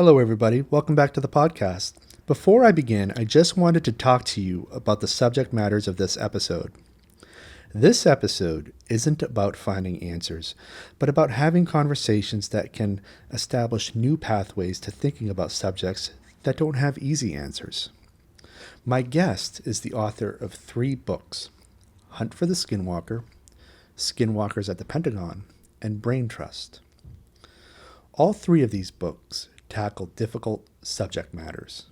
Hello, everybody. Welcome back to the podcast. Before I begin, I just wanted to talk to you about the subject matters of this episode. This episode isn't about finding answers, but about having conversations that can establish new pathways to thinking about subjects that don't have easy answers. My guest is the author of 3 books: Hunt for the Skinwalker, Skinwalkers at the Pentagon, and Brain Trust. All 3 of these books tackle difficult subject matters.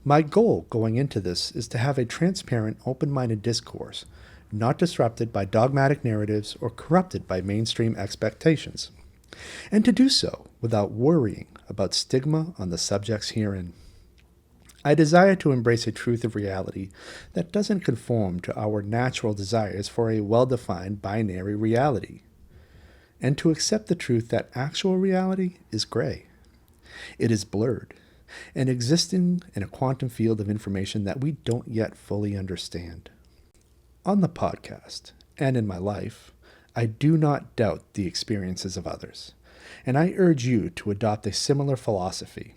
My goal going into this is to have a transparent, open-minded discourse, not disrupted by dogmatic narratives or corrupted by mainstream expectations, and to do so without worrying about stigma on the subjects herein. I desire to embrace a truth of reality that doesn't conform to our natural desires for a well-defined binary reality, and to accept the truth that actual reality is gray. It is blurred and existing in a quantum field of information that we don't yet fully understand. On the podcast and in my life, I do not doubt the experiences of others, and I urge you to adopt a similar philosophy.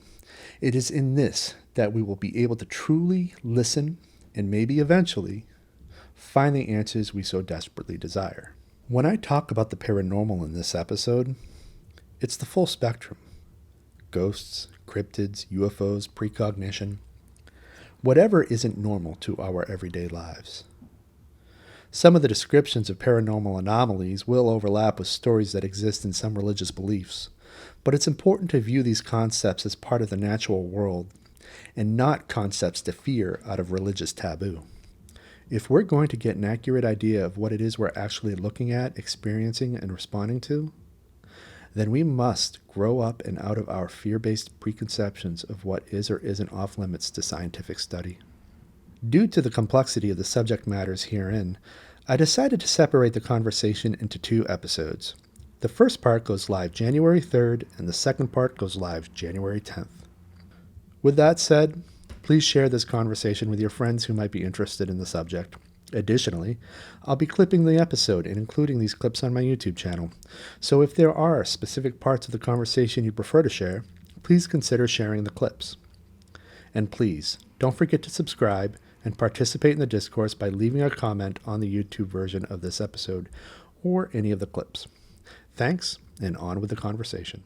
It is in this that we will be able to truly listen and maybe eventually find the answers we so desperately desire. When I talk about the paranormal in this episode, it's the full spectrum. Ghosts, cryptids, UFOs, precognition, whatever isn't normal to our everyday lives. Some of the descriptions of paranormal anomalies will overlap with stories that exist in some religious beliefs, but it's important to view these concepts as part of the natural world and not concepts to fear out of religious taboo. If we're going to get an accurate idea of what it is we're actually looking at, experiencing, and responding to, then we must grow up and out of our fear-based preconceptions of what is or isn't off-limits to scientific study. Due to the complexity of the subject matters herein, I decided to separate the conversation into 2 episodes. The first part goes live January 3rd, and the second part goes live January 10th. With that said, please share this conversation with your friends who might be interested in the subject. Additionally, I'll be clipping the episode and including these clips on my YouTube channel, so if there are specific parts of the conversation you prefer to share, please consider sharing the clips. And please, don't forget to subscribe and participate in the discourse by leaving a comment on the YouTube version of this episode or any of the clips. Thanks, and on with the conversation.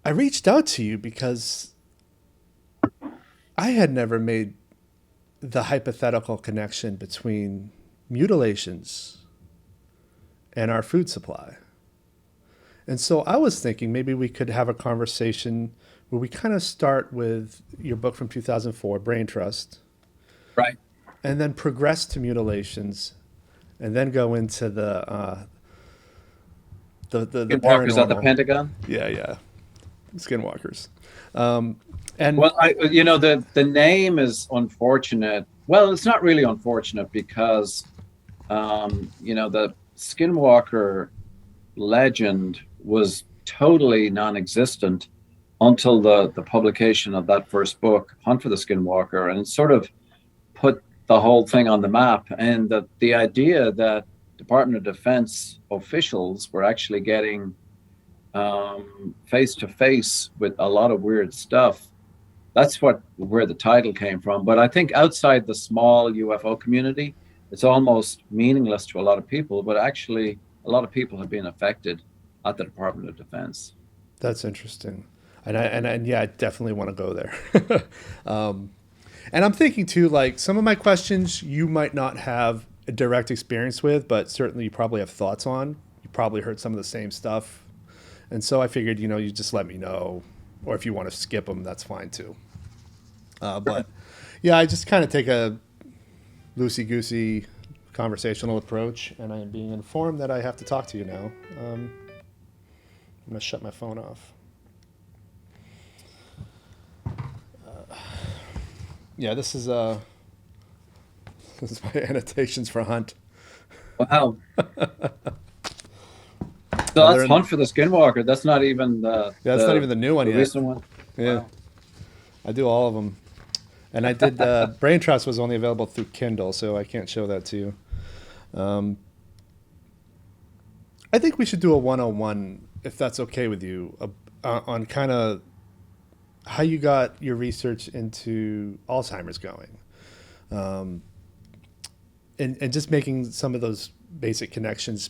I reached out to you because I had never made the hypothetical connection between mutilations and our food supply. And so I was thinking maybe we could have a conversation where we kind of start with your book from 2004, Brain Trust, Right. and then progress to mutilations, and then go into the Skinwalkers at the paranormal. Pentagon. Yeah. Skinwalkers. And Well, the name is unfortunate. Well, it's not really unfortunate because, the Skinwalker legend was totally non-existent until the publication of that first book, Hunt for the Skinwalker, and it sort of put the whole thing on the map. And the idea that Department of Defense officials were actually getting face to face with a lot of weird stuff. That's where the title came from. But I think outside the small UFO community, it's almost meaningless to a lot of people. But actually, a lot of people have been affected at the Department of Defense. that's interesting. And yeah, I definitely want to go there. And I'm thinking too, like some of my questions you might not have a direct experience with, but certainly you probably have thoughts on. You probably heard some of the same stuff. And so I figured, you just let me know, or if you want to skip them, that's fine too. But yeah, I just kind of take a loosey goosey conversational approach, and I am being informed that I have to talk to you now. I'm going to shut my phone off. Yeah, this is this is my annotations for Hunt. Wow. I So that's learned. Hunt for the Skinwalker. That's not even the Yeah, that's not the even the new one the yet. recent one. Yeah, Wow. I do all of them, and I did. Brain Trust was only available through Kindle, so I can't show that to you. Um, I think we should do a 101, if that's okay with you, on kind of how you got your research into Alzheimer's going, um, and just making some of those basic connections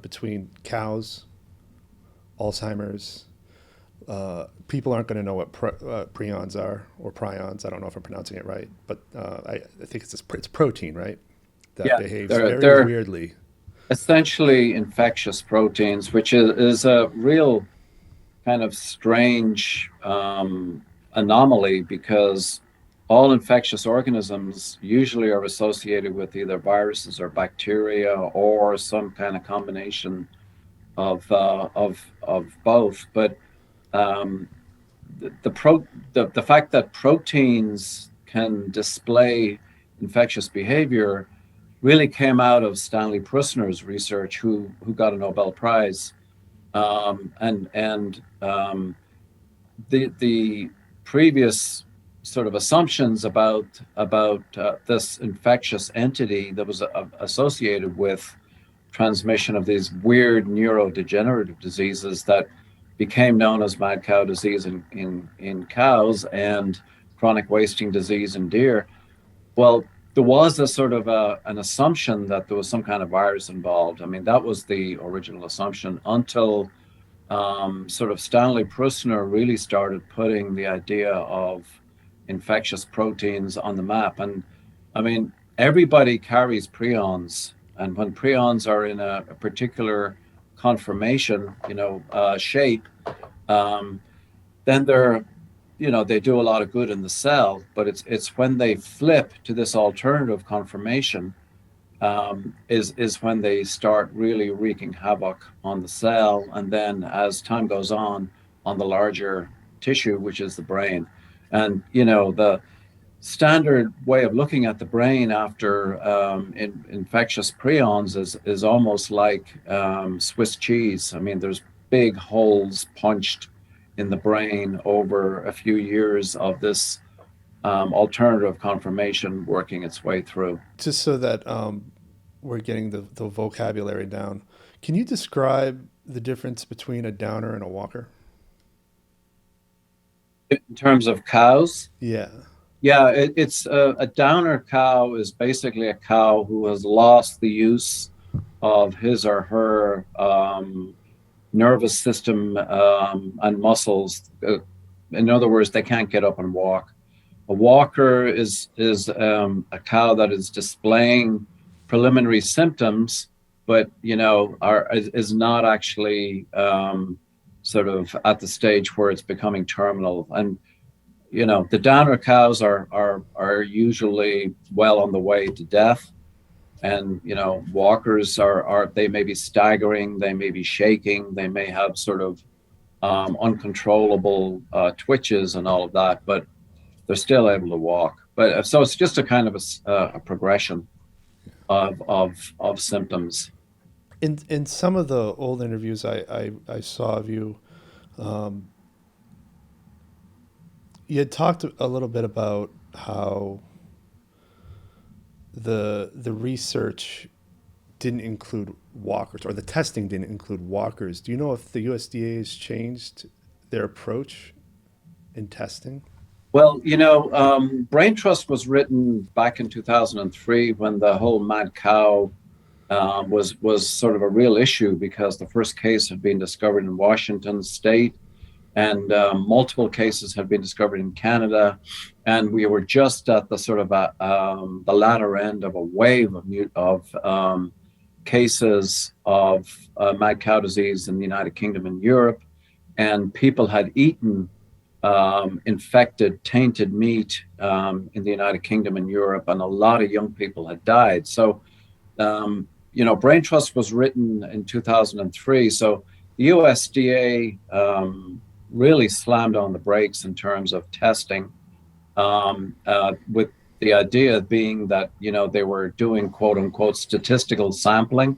between cows, Alzheimer's. People aren't going to know what prions are or prions. I don't know if I'm pronouncing it right, but I think it's protein, right? That Yeah, behaves they're very they're weirdly. essentially infectious proteins, which is a real kind of strange anomaly because all infectious organisms usually are associated with either viruses or bacteria or some kind of combination of both. But um, the fact that proteins can display infectious behavior really came out of Stanley Prusner's research, who got a Nobel Prize, and the previous sort of assumptions about this infectious entity that was associated with transmission of these weird neurodegenerative diseases that became known as mad cow disease in cows and chronic wasting disease in deer. Well, there was a sort of an assumption that there was some kind of virus involved. I mean, that was the original assumption until sort of Stanley Prusner really started putting the idea of infectious proteins on the map. And I mean, everybody carries prions, and when prions are in a particular conformation, shape, um, then they do a lot of good in the cell. But it's when they flip to this alternative conformation is when they start really wreaking havoc on the cell, and then as time goes on the larger tissue, which is the brain. And the standard way of looking at the brain after infectious prions is almost like Swiss cheese. I mean, there's big holes punched in the brain over a few years of this alternative conformation working its way through. Just so that we're getting the vocabulary down, can you describe the difference between a downer and a walker? In terms of cows, Yeah. yeah, it's a downer cow is basically a cow who has lost the use of his or her nervous system and muscles. In other words, they can't get up and walk. A walker is a cow that is displaying preliminary symptoms, but is not actually sort of at the stage where it's becoming terminal. And the downer cows are usually well on the way to death, and walkers are they may be staggering, they may be shaking, they may have sort of uncontrollable twitches and all of that, but they're still able to walk. But so it's just a kind of a progression of symptoms. In some of the old interviews I saw of you, um, you had talked a little bit about how the research didn't include walkers, or the testing didn't include walkers. Do you know if the USDA has changed their approach in testing? Well, Brain Trust was written back in 2003 when the whole mad cow was sort of a real issue because the first case had been discovered in Washington State, and multiple cases had been discovered in Canada, and we were just at the sort of the latter end of a wave of cases of mad cow disease in the United Kingdom and Europe, and people had eaten infected, tainted meat in the United Kingdom and Europe, and a lot of young people had died. So, Brain Trust was written in 2003. So the USDA really slammed on the brakes in terms of testing, with the idea being that, they were doing quote unquote statistical sampling,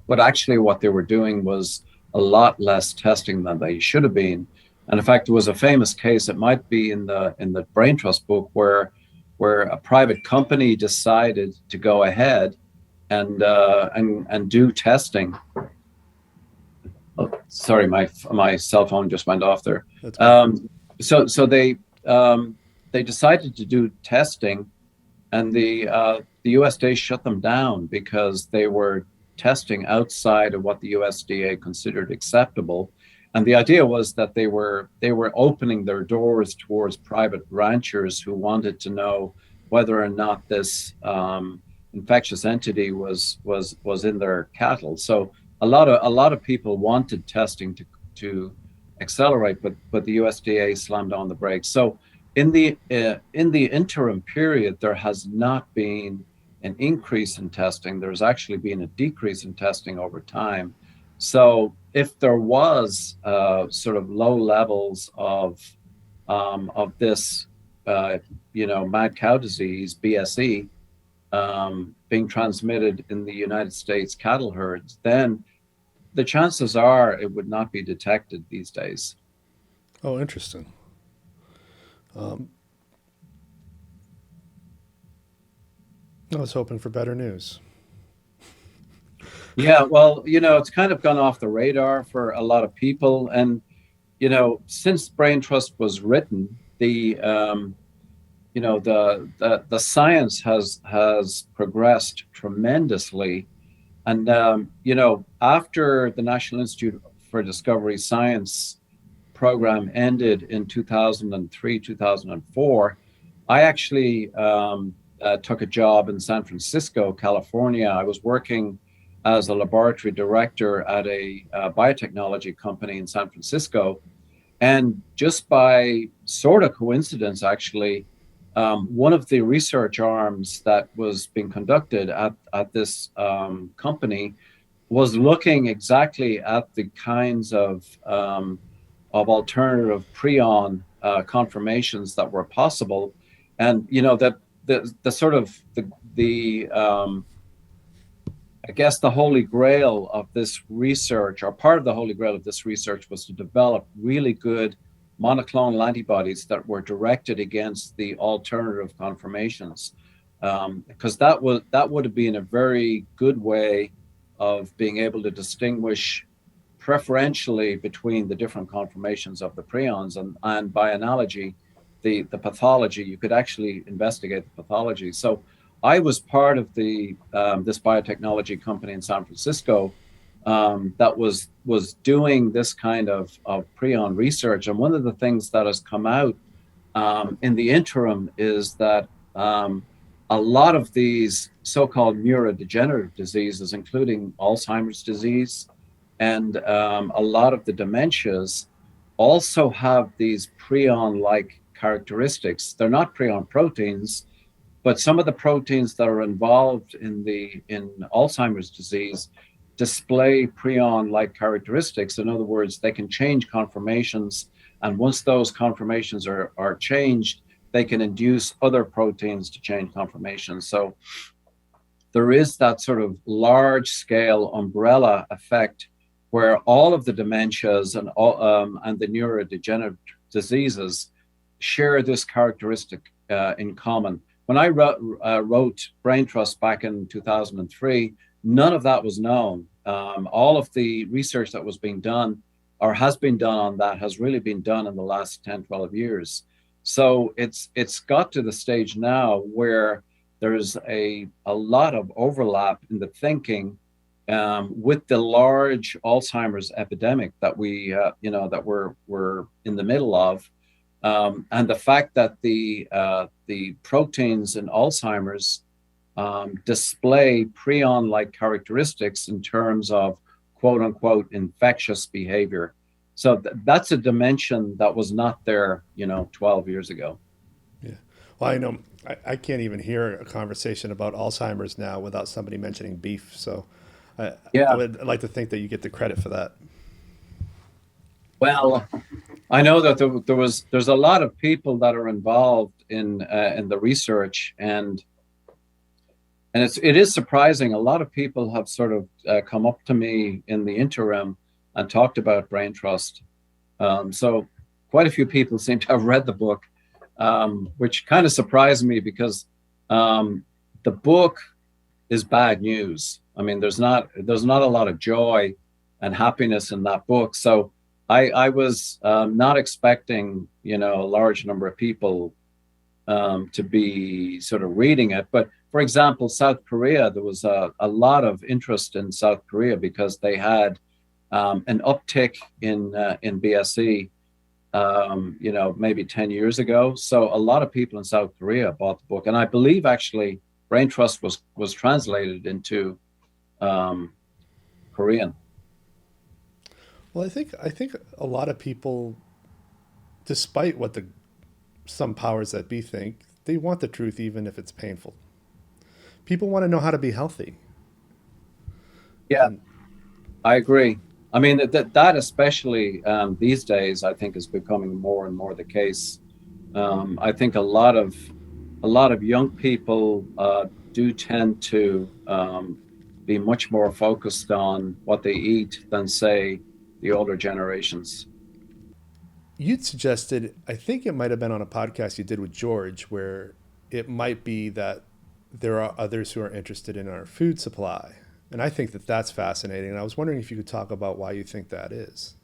but actually what they were doing was a lot less testing than they should have been. And in fact, there was a famous case, it might be in the Brain Trust book, where a private company decided to go ahead and do testing. Oh, sorry, my cell phone just went off there. That's fine. So they decided to do testing, and the USDA shut them down because they were testing outside of what the USDA considered acceptable. And the idea was that they were opening their doors towards private ranchers who wanted to know whether or not this infectious entity was in their cattle. So a lot of people wanted testing to accelerate, but the USDA slammed on the brakes. So in the interim period, there has not been an increase in testing. There's actually been a decrease in testing over time. So if there was sort of low levels of this, mad cow disease (BSE) being transmitted in the United States cattle herds, then the chances are it would not be detected these days. Oh, interesting. I was hoping for better news. Yeah, well, it's kind of gone off the radar for a lot of people. And, since Brain Trust was written, the science has progressed tremendously. And, after the National Institute for Discovery Science program ended in 2003, 2004, I actually took a job in San Francisco, California. I was working as a laboratory director at a biotechnology company in San Francisco. And just by sort of coincidence, actually, one of the research arms that was being conducted at this company was looking exactly at the kinds of alternative prion conformations that were possible. And that the sort of the I guess the holy grail of this research, or part of the holy grail of this research, was to develop really good monoclonal antibodies that were directed against the alternative conformations, because that would have been a very good way of being able to distinguish preferentially between the different conformations of the prions, and by analogy, the pathology. You could actually investigate the pathology. So I was part of the this biotechnology company in San Francisco that was doing this kind of prion research. And one of the things that has come out in the interim is that a lot of these so-called neurodegenerative diseases, including Alzheimer's disease and a lot of the dementias, also have these prion-like characteristics. They're not prion proteins, but some of the proteins that are involved in Alzheimer's disease display prion-like characteristics. In other words, they can change conformations, and once those conformations are changed, they can induce other proteins to change conformations. So there is that sort of large-scale umbrella effect where all of the dementias and the neurodegenerative diseases share this characteristic in common. When I wrote Brain Trust back in 2003, none of that was known. All of the research that was being done or has been done on that has really been done in the last 10, 12 years. So it's got to the stage now where there's a lot of overlap in the thinking with the large Alzheimer's epidemic that we're in the middle of. And the fact that the proteins in Alzheimer's display prion-like characteristics in terms of quote unquote infectious behavior. So that's a dimension that was not there, 12 years ago. Yeah. Well, I know I can't even hear a conversation about Alzheimer's now without somebody mentioning beef. So I Yeah. would like to think that you get the credit for that. Well, I know that there's a lot of people that are involved in the research, and it is surprising. A lot of people have sort of come up to me in the interim and talked about brain trust. So quite a few people seem to have read the book, which kind of surprised me because the book is bad news. I mean, there's not a lot of joy and happiness in that book. So I was not expecting, a large number of people to be sort of reading it. But for example, South Korea, there was a lot of interest in South Korea because they had an uptick in BSE, maybe 10 years ago. So a lot of people in South Korea bought the book, and I believe actually Brain Trust was translated into Korean. Well, I think a lot of people, despite what the some powers that be think, they want the truth even if it's painful. People want to know how to be healthy. Yeah, And I agree. I mean that especially these days, I think is becoming more and more the case. I think a lot of young people do tend to be much more focused on what they eat than, say, the older generations. you'd suggested, I think it might have been on a podcast you did with George, where it might be that there are others who are interested in our food supply. And I think that that's fascinating. And I was wondering if you could talk about why you think that is.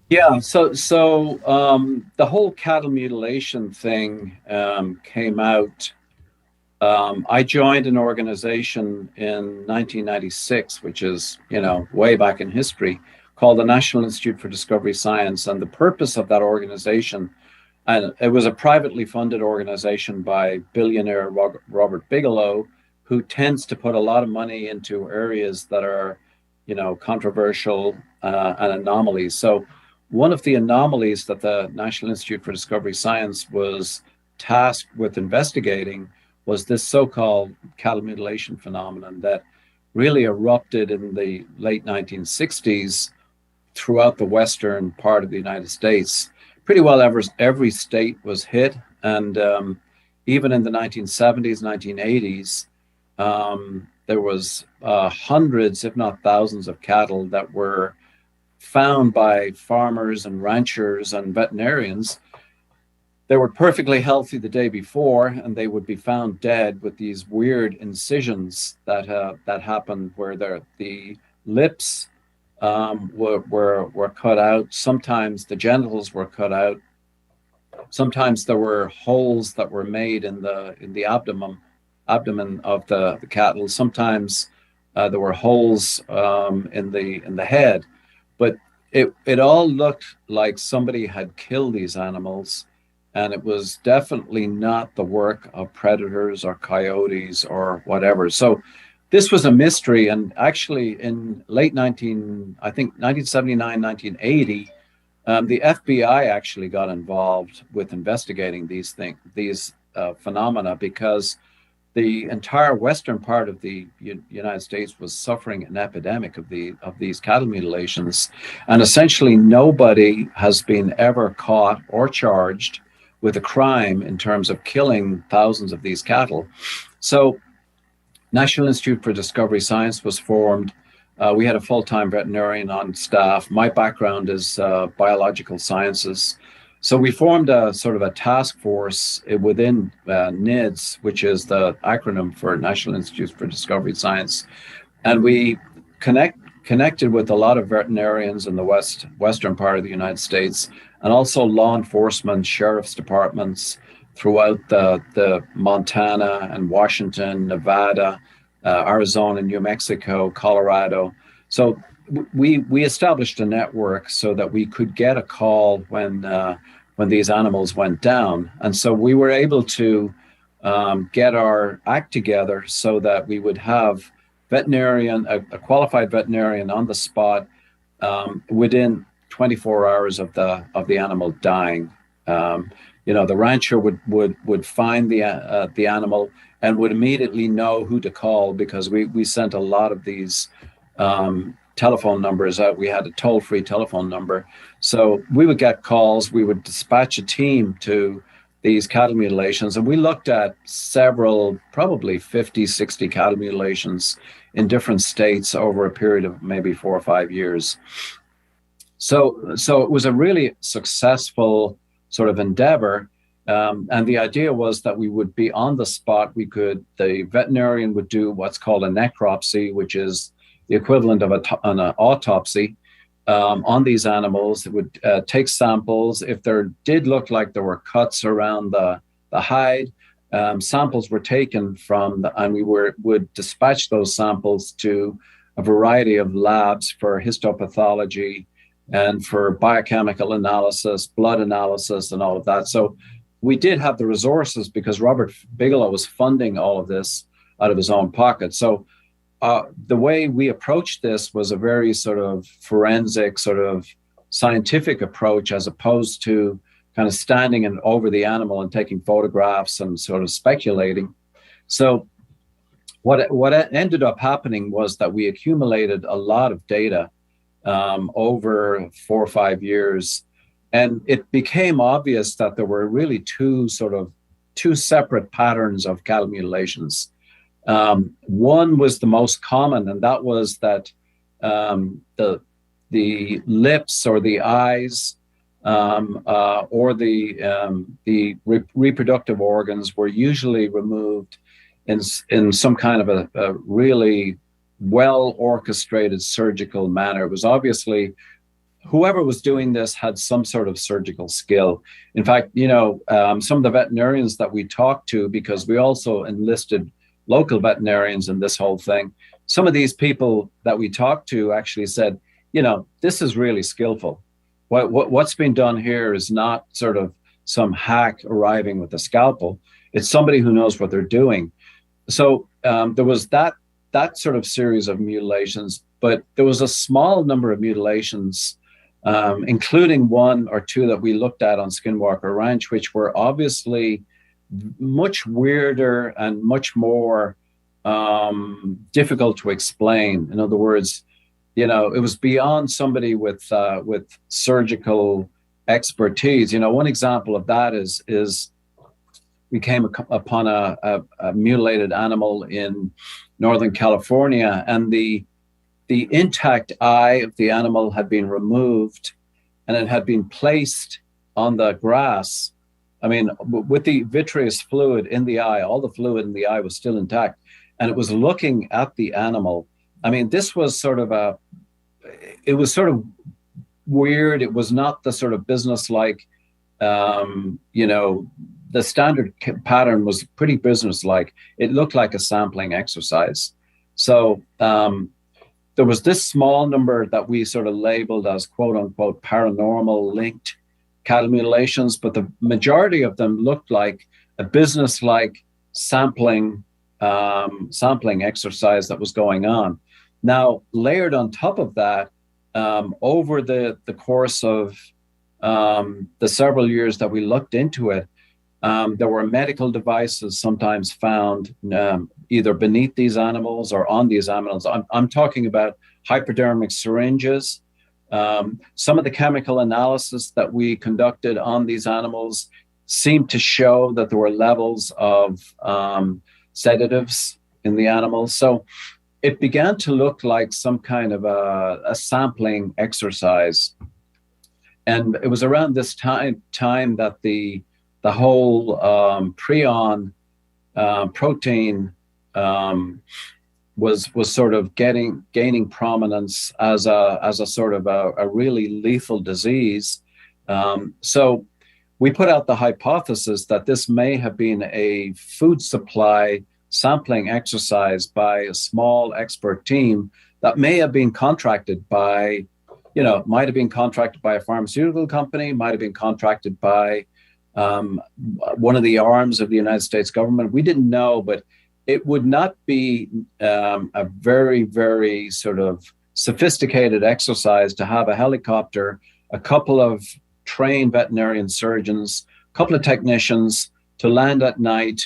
Yeah, so the whole cattle mutilation thing came out. I joined an organization in 1996, which is, way back in history, called the National Institute for Discovery Science. And the purpose of that organization, and it was a privately funded organization by billionaire Robert Bigelow, who tends to put a lot of money into areas that are, controversial and anomalies. So one of the anomalies that the National Institute for Discovery Science was tasked with investigating was this so-called cattle mutilation phenomenon that really erupted in the late 1960s throughout the western part of the United States. Pretty well every state was hit, and even in the 1970s, 1980s, there was hundreds, if not thousands, of cattle that were found by farmers and ranchers and veterinarians. They were perfectly healthy the day before, and they would be found dead with these weird incisions that happened where the lips were cut out. Sometimes the genitals were cut out. Sometimes there were holes that were made in the abdomen of the cattle. Sometimes there were holes in the head, but it all looked like somebody had killed these animals, and it was definitely not the work of predators or coyotes or whatever. So this was a mystery, and actually in late 1979, 1980, the FBI actually got involved with investigating these phenomena, because the entire western part of the United States was suffering an epidemic of these cattle mutilations, and essentially nobody has been ever caught or charged with a crime in terms of killing thousands of these cattle. So, National Institute for Discovery Science was formed. We had a full-time veterinarian on staff. My background is biological sciences. So we formed a sort of a task force within NIDS, which is the acronym for National Institute for Discovery Science. And we connected with a lot of veterinarians in the western part of the United States, and also law enforcement, sheriff's departments throughout the Montana and Washington, Nevada, Arizona, New Mexico, Colorado. So we established a network so that we could get a call when these animals went down, and so we were able to get our act together so that we would have a qualified veterinarian on the spot within 24 hours of the animal dying. The rancher would find the animal and would immediately know who to call, because we sent a lot of these telephone numbers out. We had a toll-free telephone number. So we would get calls, we would dispatch a team to these cattle mutilations, and we looked at several, probably 50, 60 cattle mutilations in different states over a period of maybe 4 or 5 years. So it was a really successful sort of endeavor. And the idea was that we would be on the spot. The veterinarian would do what's called a necropsy, which is the equivalent of an autopsy on these animals. It would take samples. If there did look like there were cuts around the hide, samples were taken and we would dispatch those samples to a variety of labs for histopathology and for biochemical analysis, blood analysis, and all of that. So we did have the resources, because Robert Bigelow was funding all of this out of his own pocket. So the way we approached this was a very sort of forensic, sort of scientific approach, as opposed to kind of standing over the animal and taking photographs and sort of speculating. So what ended up happening was that we accumulated a lot of data over 4 or 5 years. And it became obvious that there were really two separate patterns of cattle mutilations. One was the most common, and that was that the lips or the eyes or the reproductive organs were usually removed in some kind of a really well orchestrated surgical manner. It was obviously whoever was doing this had some sort of surgical skill. In fact, some of the veterinarians that we talked to, because we also enlisted local veterinarians in this whole thing, some of these people that we talked to actually said, this is really skillful. What's been done here is not sort of some hack arriving with a scalpel. It's somebody who knows what they're doing. So there was that sort of series of mutilations, but there was a small number of mutilations, including 1 or 2 that we looked at on Skinwalker Ranch, which were obviously much weirder and much more difficult to explain. In other words, it was beyond somebody with surgical expertise. One example of that is we came upon a mutilated animal in Northern California, and the intact eye of the animal had been removed, and it had been placed on the grass. I mean, with the vitreous fluid in the eye, all the fluid in the eye was still intact, and it was looking at the animal. I mean, this was sort of weird. It was not the sort of business-like, the standard pattern was pretty business-like. It looked like a sampling exercise. So there was this small number that we sort of labeled as quote unquote paranormal linked cattle mutilations, but the majority of them looked like a business-like sampling exercise that was going on. Now, layered on top of that, over the course of the several years that we looked into it, there were medical devices sometimes found either beneath these animals or on these animals. I'm talking about hypodermic syringes. Some of the chemical analysis that we conducted on these animals seemed to show that there were levels of sedatives in the animals. So it began to look like some kind of a sampling exercise. And it was around this time that the whole prion protein was sort of gaining prominence as a sort of a really lethal disease. So we put out the hypothesis that this may have been a food supply sampling exercise by a small expert team that may have been contracted by, might have been contracted by a pharmaceutical company, might have been contracted by one of the arms of the United States government. We didn't know, but it would not be a very, very sort of sophisticated exercise to have a helicopter a couple of trained veterinarian surgeons, a couple of technicians to land at night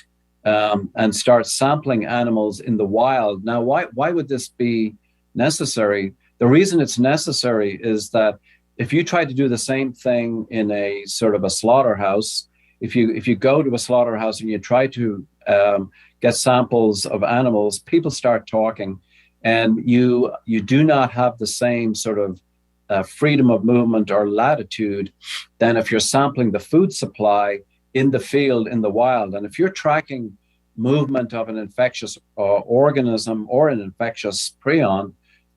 and start sampling animals in the wild. Now, why would this be necessary? The reason it's necessary is that if you try to do the same thing in a sort of a slaughterhouse, if you go to a slaughterhouse and you try to get samples of animals, people start talking, and you do not have the same sort of freedom of movement or latitude than if you're sampling the food supply in the field, in the wild. And if you're tracking movement of an infectious organism or an infectious prion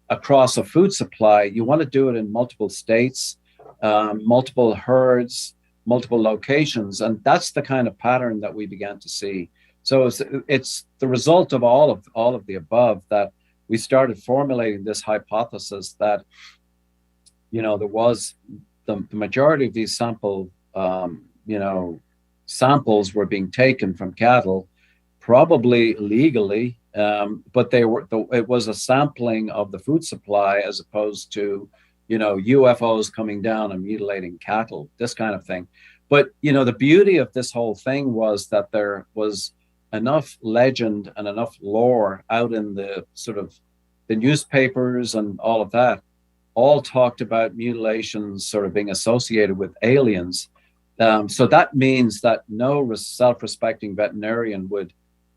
across a food supply, you want to do it in multiple states, multiple herds, multiple locations. And that's the kind of pattern that we began to see. So it's the result of all of the above that we started formulating this hypothesis that, there was the majority of these samples were being taken from cattle, probably illegally, but it was a sampling of the food supply as opposed to, UFOs coming down and mutilating cattle, this kind of thing. But, the beauty of this whole thing was that there was enough legend and enough lore out in the sort of the newspapers and all of that, all talked about mutilations sort of being associated with aliens. So that means that no self-respecting veterinarian would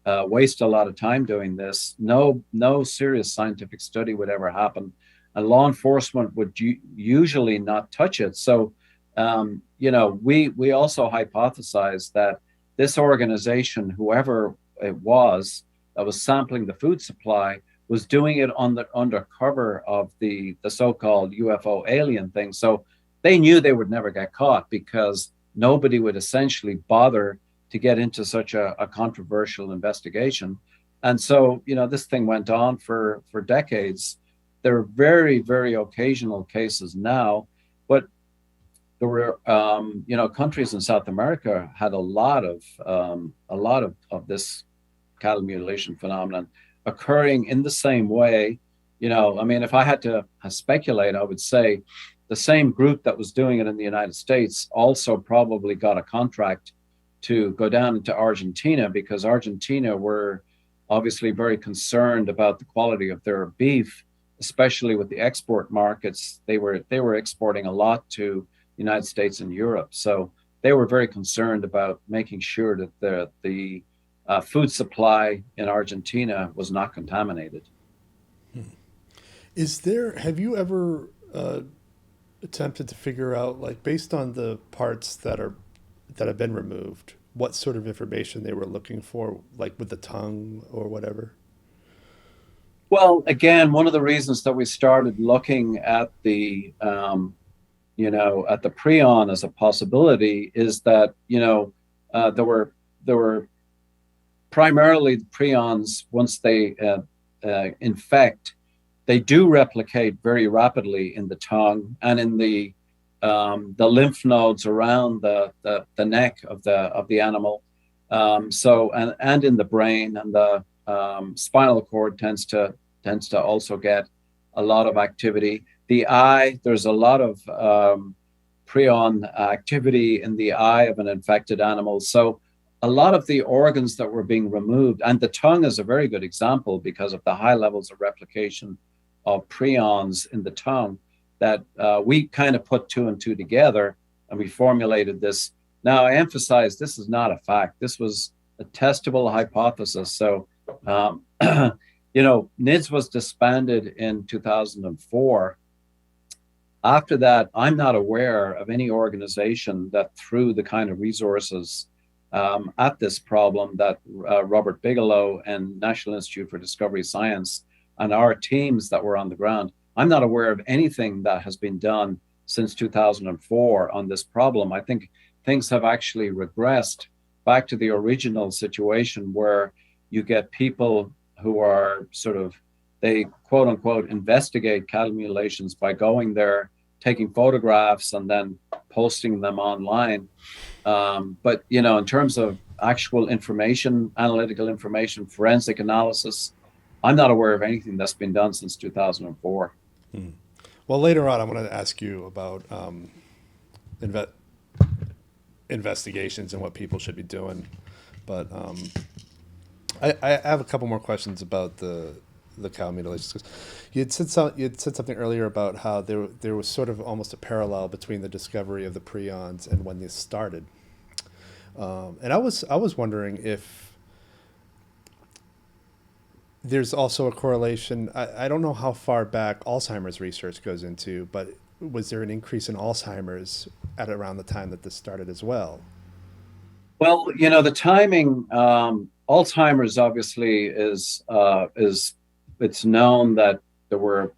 waste a lot of time doing this. No serious scientific study would ever happen, and law enforcement would usually not touch it. So, we also hypothesized that this organization, whoever it was that was sampling the food supply, was doing it under cover of the so-called UFO alien thing. So they knew they would never get caught because nobody would essentially bother to get into such a controversial investigation. And so, this thing went on for decades. There are very, very occasional cases now, but there were, countries in South America had a lot of this cattle mutilation phenomenon occurring in the same way. If I had to speculate, I would say the same group that was doing it in the United States also probably got a contract to go down into Argentina, because Argentina were obviously very concerned about the quality of their beef, especially with the export markets. They were exporting a lot to the United States and Europe. So they were very concerned about making sure that the food supply in Argentina was not contaminated. Have you ever attempted to figure out, like, based on the parts that have been removed, what sort of information they were looking for, like with the tongue or whatever? Well, again, one of the reasons that we started looking at the at the prion as a possibility is that there were primarily the prions, once they infect, they do replicate very rapidly in the tongue and in the lymph nodes around the neck of the animal. And in the brain, and the spinal cord tends to also get a lot of activity. The eye, there's a lot of prion activity in the eye of an infected animal. So a lot of the organs that were being removed, and the tongue is a very good example because of the high levels of replication of prions in the tongue, that we kind of put two and two together and we formulated this. Now, I emphasize this is not a fact. This was a testable hypothesis. So, NIDS was disbanded in 2004. After that, I'm not aware of any organization that threw the kind of resources at this problem that Robert Bigelow and National Institute for Discovery Science and our teams that were on the ground. I'm not aware of anything that has been done since 2004 on this problem. I think things have actually regressed back to the original situation where you get people who are they quote unquote investigate cattle mutilations by going there, taking photographs and then posting them online. But, in terms of actual information, analytical information, forensic analysis, I'm not aware of anything that's been done since 2004. Well, later on, I want to ask you about inve- investigations and what people should be doing. But I have a couple more questions about the cow mutilations. 'Cause you had said something earlier about how there was sort of almost a parallel between the discovery of the prions and when this started. And I was wondering if there's also a correlation. I don't know how far back Alzheimer's research goes into, but was there an increase in Alzheimer's at around the time that this started as well? Well, the timing, Alzheimer's obviously is it's known that there were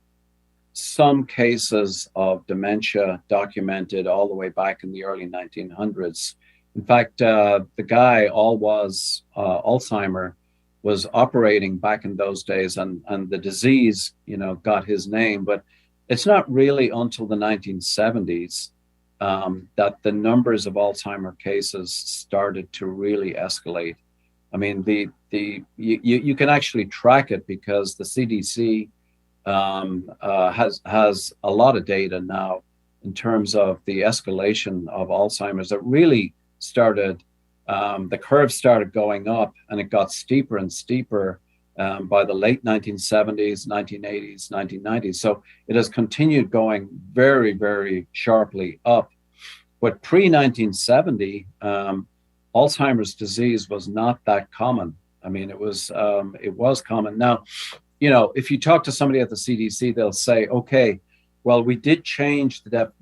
some cases of dementia documented all the way back in the early 1900s. In fact, the guy, Alzheimer, was operating back in those days, and the disease, got his name. But it's not really until the 1970s that the numbers of Alzheimer cases started to really escalate. I mean, you can actually track it because the CDC has a lot of data now in terms of the escalation of Alzheimer's. That really started, the curve started going up, and it got steeper and steeper by the late 1970s, 1980s, 1990s. So it has continued going very, very sharply up. But pre 1970, Alzheimer's disease was not that common. I mean, it was common. Now, if you talk to somebody at the CDC, they'll say, okay, well, we did change the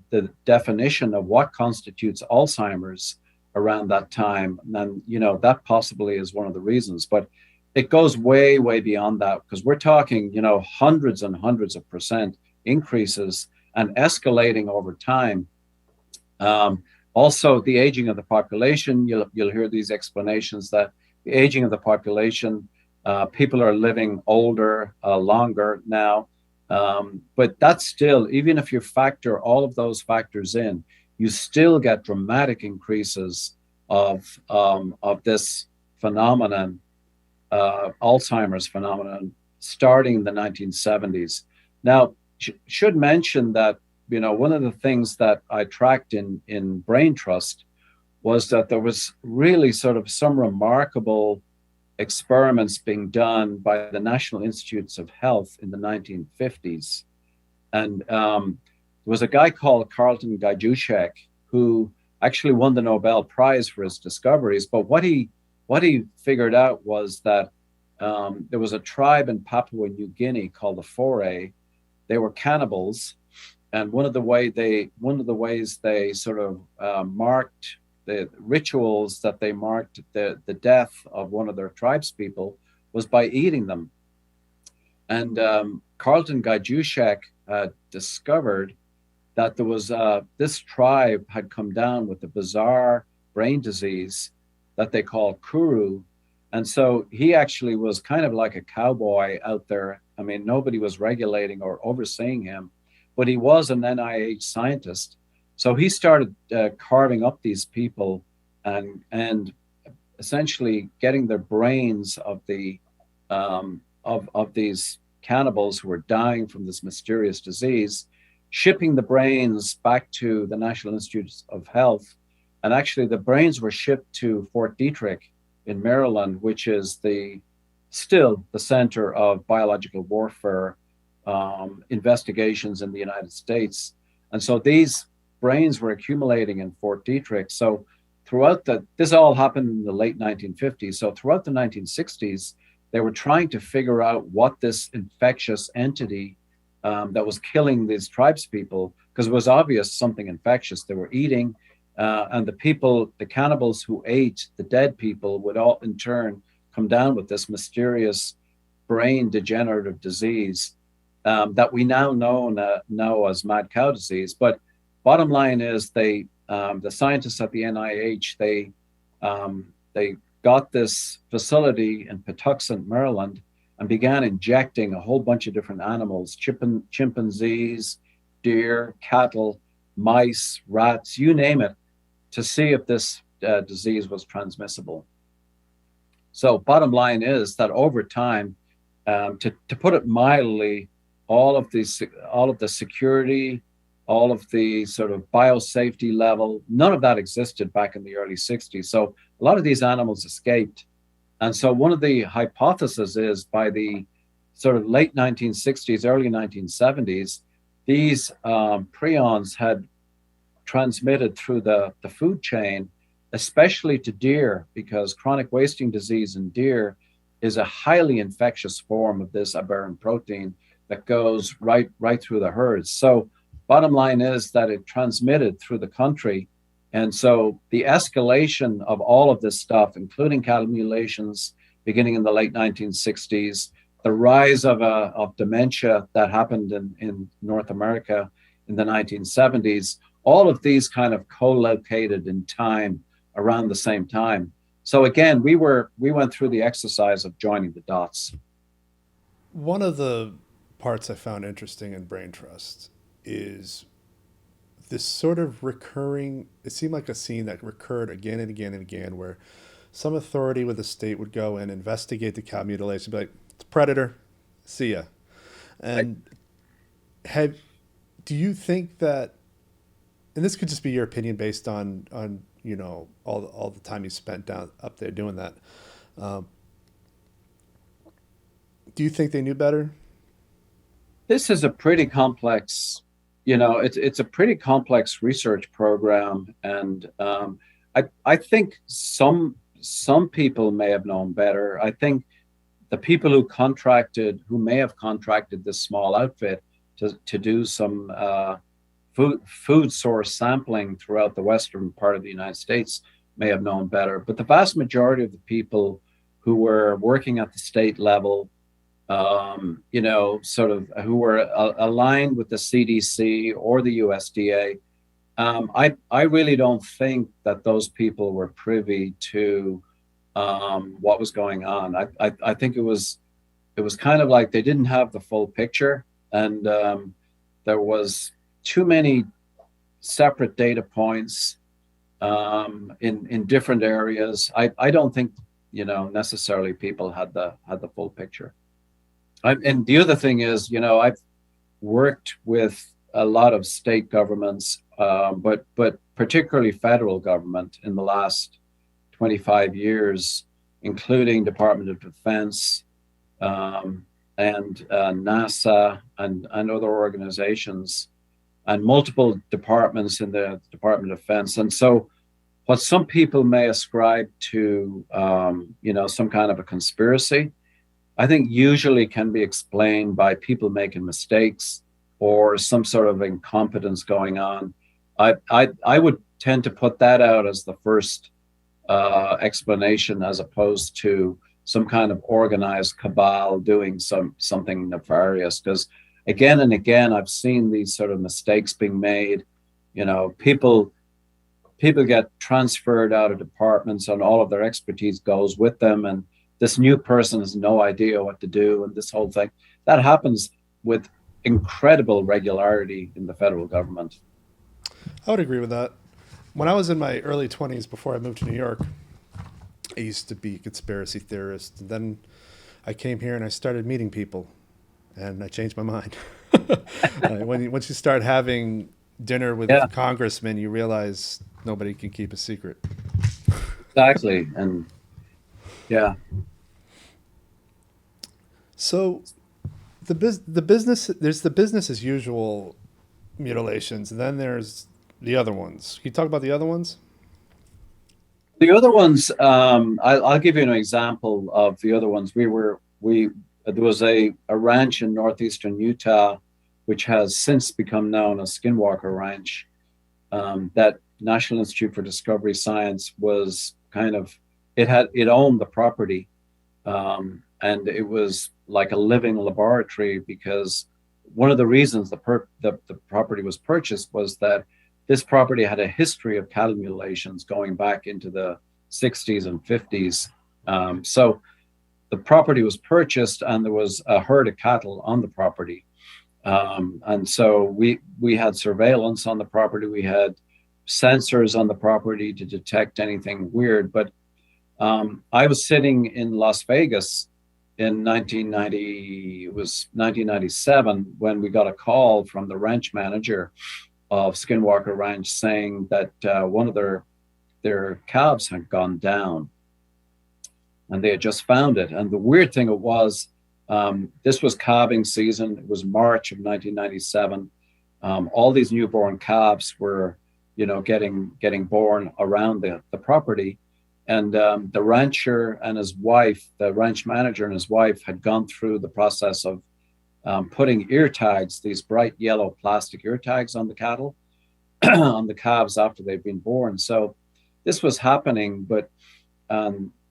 definition of what constitutes Alzheimer's around that time. And, that possibly is one of the reasons. But it goes way, way beyond that, because we're talking, hundreds and hundreds of percent increases and escalating over time. Also, the aging of the population, you'll hear these explanations that the aging of the population, people are living older, longer now. But that's still, even if you factor all of those factors in, you still get dramatic increases of this phenomenon, Alzheimer's phenomenon, starting in the 1970s. Now, should mention that, one of the things that I tracked in Brain Trust was that there was really sort of some remarkable experiments being done by the National Institutes of Health in the 1950s. And there was a guy called Carlton Gajdusek who actually won the Nobel Prize for his discoveries. But what he figured out was that there was a tribe in Papua New Guinea called the Foray. They were cannibals, and one of the ways they sort of marked the rituals that they marked the death of one of their tribespeople was by eating them. And Carlton Gajdusek discovered that there was this tribe had come down with a bizarre brain disease that they call Kuru. And so he actually was kind of like a cowboy out there. I mean, nobody was regulating or overseeing him, but he was an NIH scientist. So he started carving up these people and essentially getting the brains of these cannibals who were dying from this mysterious disease, shipping the brains back to the National Institutes of Health. And actually the brains were shipped to Fort Detrick in Maryland, which is still the center of biological warfare investigations in the United States. And so these brains were accumulating in Fort Detrick. So this all happened in the late 1950s. So throughout the 1960s, they were trying to figure out what this infectious entity that was killing these tribespeople, because it was obvious something infectious they were eating. And the cannibals who ate the dead people would all in turn come down with this mysterious brain degenerative disease that we now know as mad cow disease. But bottom line is the scientists at the NIH, they got this facility in Patuxent, Maryland, and began injecting a whole bunch of different animals, chimpanzees, deer, cattle, mice, rats, you name it, to see if this disease was transmissible. So bottom line is that over time, to put it mildly, all of the security all of the sort of biosafety level. None of that existed back in the early 60s. So a lot of these animals escaped. And so one of the hypotheses is by the sort of late 1960s, early 1970s, these prions had transmitted through the food chain, especially to deer, because chronic wasting disease in deer is a highly infectious form of this aberrant protein that goes right through the herds. So bottom line is that it transmitted through the country. And so the escalation of all of this stuff, including cattle mutilations beginning in the late 1960s, the rise of dementia that happened in North America in the 1970s, all of these kind of co-located in time around the same time. So again, we went through the exercise of joining the dots. One of the parts I found interesting in Brain Trust is this sort of recurring, it seemed like a scene that recurred again and again and again, where some authority with the state would go and investigate the cow mutilation, be like, it's a predator, see ya. And have, do you think that, and this could just be your opinion based on all the time you spent down up there doing that. Do you think they knew better? This is a pretty complex, it's a pretty complex research program, and I think some people may have known better. I think the people who may have contracted this small outfit to do some food source sampling throughout the western part of the United States may have known better. But the vast majority of the people who were working at the state level, sort of who were aligned with the CDC or the USDA, I really don't think that those people were privy to what was going on. I think it was kind of like they didn't have the full picture, and there was too many separate data points in different areas. I don't think necessarily people had the full picture. And the other thing is, I've worked with a lot of state governments, but particularly federal government in the last 25 years, including Department of Defense and NASA and other organizations, and multiple departments in the Department of Defense. And so what some people may ascribe to, some kind of a conspiracy, I think usually can be explained by people making mistakes or some sort of incompetence going on. I would tend to put that out as the first explanation, as opposed to some kind of organized cabal doing something nefarious. Because again and again, I've seen these sort of mistakes being made. People get transferred out of departments and all of their expertise goes with them. And this new person has no idea what to do. And this whole thing, that happens with incredible regularity in the federal government. I would agree with that. When I was in my early 20s, before I moved to New York, I used to be a conspiracy theorist. And then I came here and I started meeting people, and I changed my mind. Once you start having dinner with congressmen, you realize nobody can keep a secret. Exactly. And yeah. So the business, there's the business as usual mutilations, and then there's the other ones. Can you talk about the other ones? The other ones, I'll give you an example of the other ones. There was a ranch in northeastern Utah, which has since become known as Skinwalker Ranch, that National Institute for Discovery Science was it owned the property, and it was like a living laboratory, because one of the reasons the property was purchased was that this property had a history of cattle mutilations going back into the 60s and 50s. So the property was purchased, and there was a herd of cattle on the property. And so we had surveillance on the property. We had sensors on the property to detect anything weird. But I was sitting in Las Vegas in 1997 when we got a call from the ranch manager, of Skinwalker Ranch saying that one of their calves had gone down, and they had just found it. And the weird thing it was, this was calving season. It was March of 1997. All these newborn calves were, getting born around the property. And the rancher and his wife, the ranch manager and his wife, had gone through the process of putting ear tags, these bright yellow plastic ear tags on the cattle, on the calves after they've been born. So this was happening, but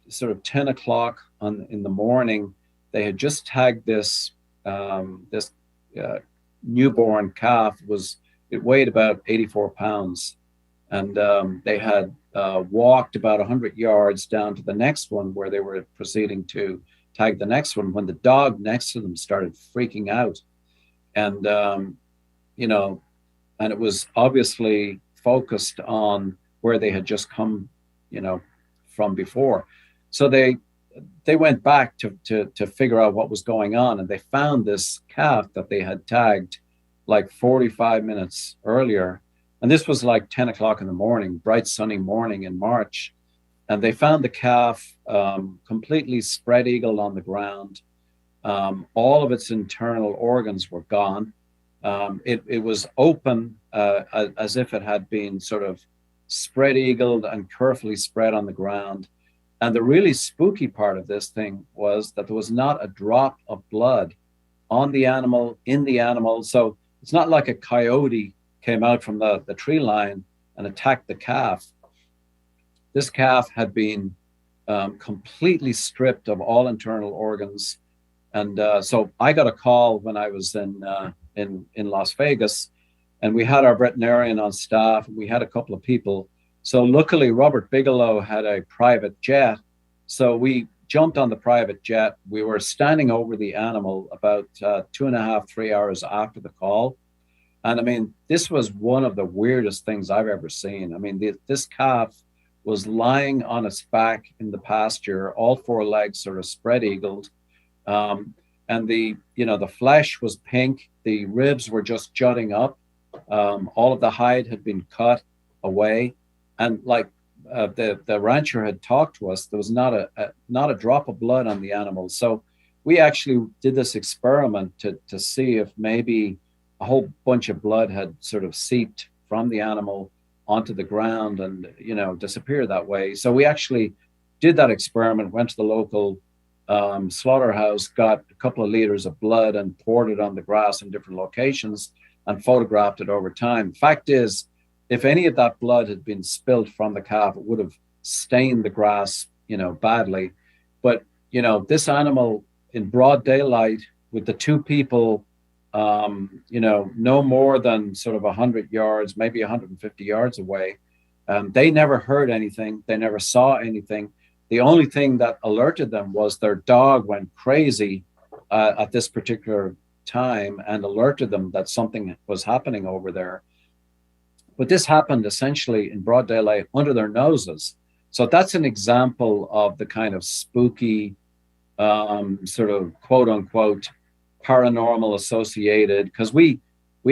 sort of 10 o'clock in the morning, they had just tagged this newborn calf. It weighed about 84 pounds, and they had walked about 100 yards down to the next one where they were proceeding to tag the next one, when the dog next to them started freaking out. And and it was obviously focused on where they had just come from before. So they went back to figure out what was going on, and they found this calf that they had tagged like 45 minutes earlier. And this was like 10 o'clock in the morning, bright sunny morning in March. And they found the calf completely spread eagled on the ground. All of its internal organs were gone. It was open as if it had been sort of spread eagled and carefully spread on the ground. And the really spooky part of this thing was that there was not a drop of blood on the animal, in the animal. So it's not like a coyote came out from the tree line and attacked the calf. This calf had been completely stripped of all internal organs. And so I got a call when I was in Las Vegas, and we had our veterinarian on staff, and we had a couple of people. So luckily, Robert Bigelow had a private jet. So we jumped on the private jet. We were standing over the animal about 2.5, 3 hours after the call. And I mean, this was one of the weirdest things I've ever seen. I mean, this calf was lying on its back in the pasture, all four legs sort of spread eagled. And the flesh was pink. The ribs were just jutting up. All of the hide had been cut away. And like the rancher had talked to us, there was not a drop of blood on the animal. So we actually did this experiment to see if maybe a whole bunch of blood had sort of seeped from the animal onto the ground and disappeared that way. So we actually did that experiment, went to the local slaughterhouse, got a couple of liters of blood and poured it on the grass in different locations and photographed it over time. Fact is, if any of that blood had been spilled from the calf, it would have stained the grass, badly. But, this animal in broad daylight with the two people, no more than sort of 100 yards, maybe 150 yards away, they never heard anything. They never saw anything. The only thing that alerted them was their dog went crazy at this particular time and alerted them that something was happening over there. But this happened essentially in broad daylight under their noses. So that's an example of the kind of spooky, sort of quote unquote, paranormal associated, because we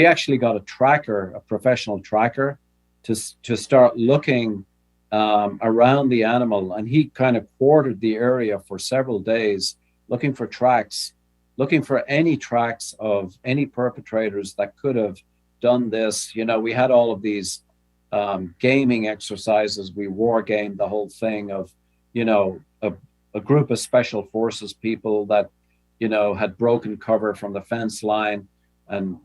actually got a professional tracker to start looking around the animal. And he kind of quartered the area for several days, looking for tracks, looking for any tracks of any perpetrators that could have done this. We had all of these gaming exercises. We war gamed the whole thing of, a group of special forces people that, had broken cover from the fence line and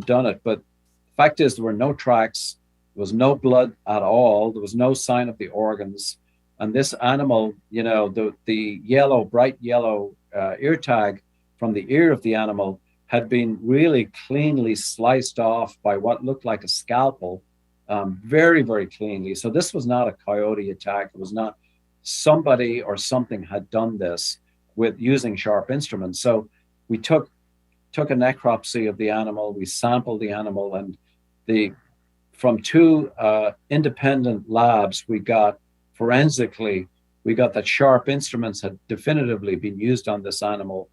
done it. But the fact is, there were no tracks. There was no blood at all. There was no sign of the organs. And this animal, the yellow, bright yellow ear tag from the ear of the animal had been really cleanly sliced off by what looked like a scalpel, very, very cleanly. So this was not a coyote attack. It was not somebody or something had done this with using sharp instruments. So we took a necropsy of the animal. We sampled the animal, and from two independent labs, we got forensically, we got that sharp instruments had definitively been used on this animal.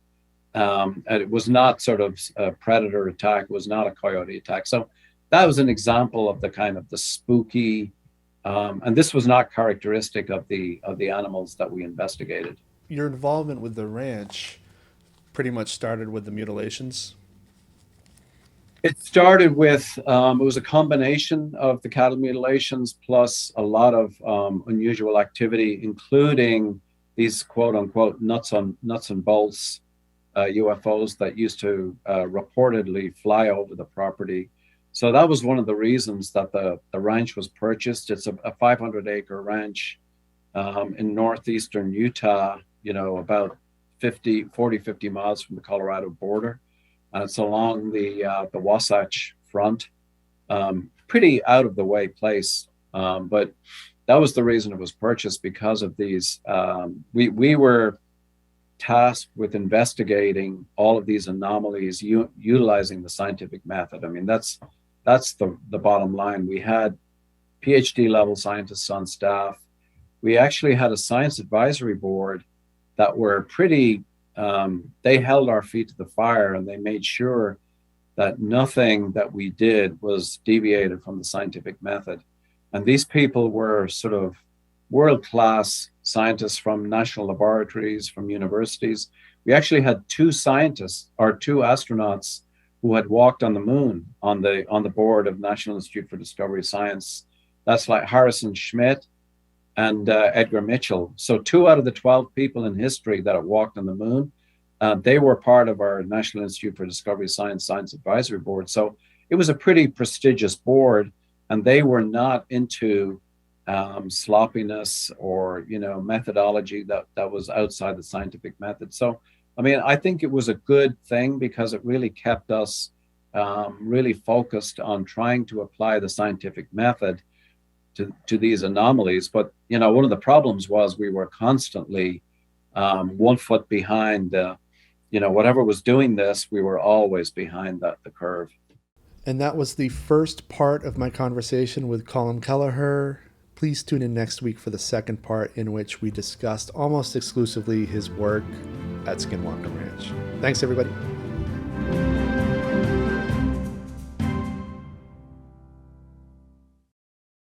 And it was not sort of a predator attack. It was not a coyote attack. So that was an example of the kind of the spooky, and this was not characteristic of the animals that we investigated. Your involvement with the ranch pretty much started with the mutilations. It started with it was a combination of the cattle mutilations plus a lot of unusual activity, including these quote unquote nuts and bolts UFOs that used to reportedly fly over the property. So that was one of the reasons that the ranch was purchased. It's a 500-acre ranch in northeastern Utah, about 50 miles from the Colorado border. And it's along the Wasatch Front, pretty out of the way place. But that was the reason it was purchased, because of these. We were tasked with investigating all of these anomalies, utilizing the scientific method. I mean, that's the bottom line. We had PhD level scientists on staff. We actually had a science advisory board that were pretty. They held our feet to the fire, and they made sure that nothing that we did was deviated from the scientific method. And these people were sort of world-class scientists from national laboratories, from universities. We actually had two astronauts who had walked on the moon on the board of National Institute for Discovery Science. That's like Harrison Schmitt and Edgar Mitchell. So 2 out of the 12 people in history that have walked on the moon, they were part of our National Institute for Discovery Science Advisory Board. So it was a pretty prestigious board, and they were not into sloppiness or methodology that was outside the scientific method. So I mean, I think it was a good thing, because it really kept us really focused on trying to apply the scientific method to these anomalies. But one of the problems was we were constantly 1 foot behind. Whatever was doing this, we were always behind the curve. And that was the first part of my conversation with Colm Kelleher. Please tune in next week for the second part, in which we discussed almost exclusively his work at Skinwalker Ranch. Thanks, everybody.